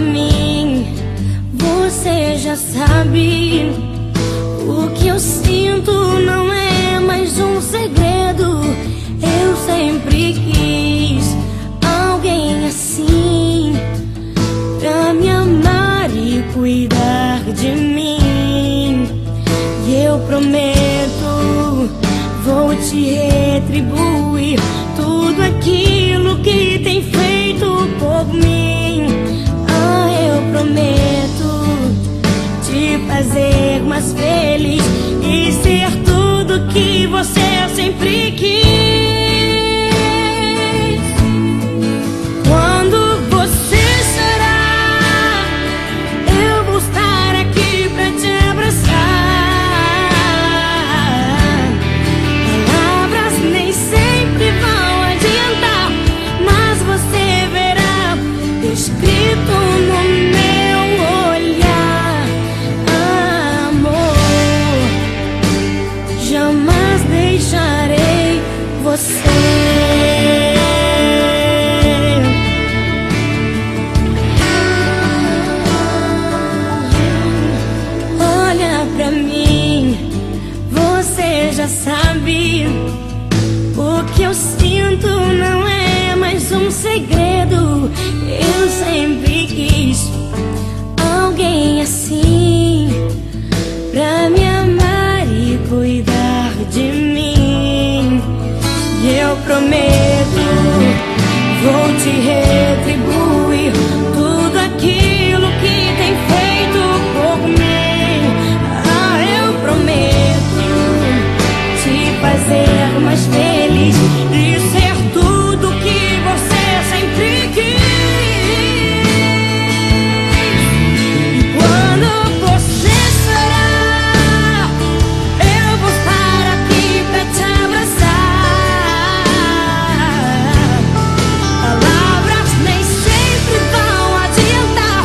mim, você já sabe. O que eu sinto não é mais um segredo. Eu sempre quis alguém assim, pra me amar e cuidar de mim. E eu prometo, vou te retribuir tudo aquilo que tem feito por mim. Ah, eu prometo te fazer mais feliz e ser tudo que você sempre quis. Quando você chorar, eu vou estar aqui pra te abraçar. Palavras nem sempre vão adiantar, mas você verá escrito no meu olhar. Amor, jamais deixarei você. Olha pra mim, você já sabe. O que eu sinto não é mais um segredo. Eu sempre quis alguém assim, pra me amar e cuidar de mim. E eu prometo, vou te retribuir tudo aquilo que tem feito por mim. Ah, eu prometo te fazer mais feliz e ser tudo que você sempre quis. E quando você chorar, eu vou estar aqui pra te abraçar. Palavras nem sempre vão adiantar,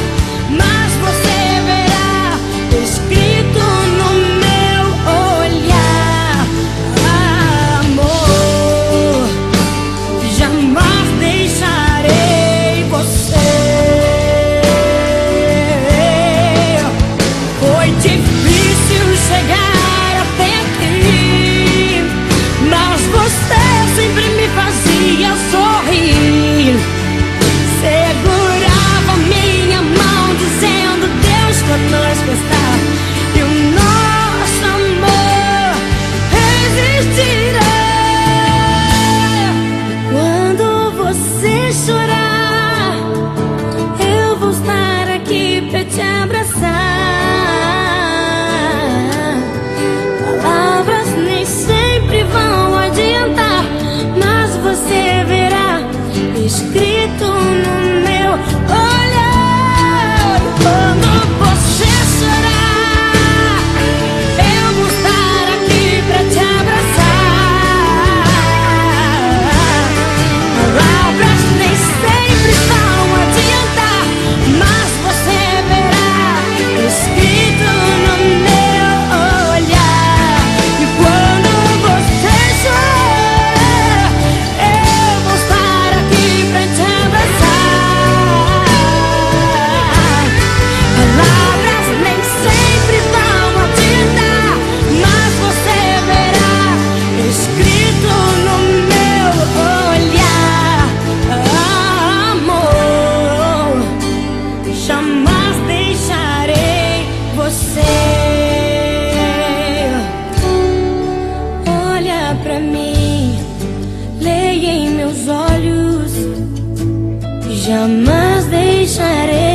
mas você verá escrito no meu olhar. Amor, jamais deixarei você. Foi difícil chegar até aqui, mas você sempre me fazia sorrir. Segurava minha mão dizendo: Deus conosco está, e o nosso amor resistirá. Quando você chorar, eu vou estar aqui pra te abraçar. Palavras nem sempre vão adiantar, mas você verá escrito no meu olhar. Quando você chorar, eu vou estar aqui pra te abraçar. Palavras nem sempre vão adiantar, mas você verá escrito no meu olhar. E quando você chorar, eu vou estar aqui pra te abraçar. Palavras nem sempre vão adiantar, mas você verá escrito no meu olhar. Amor, jamais deixarei você. Olha pra mim, leia em meus olhos, jamais deixarei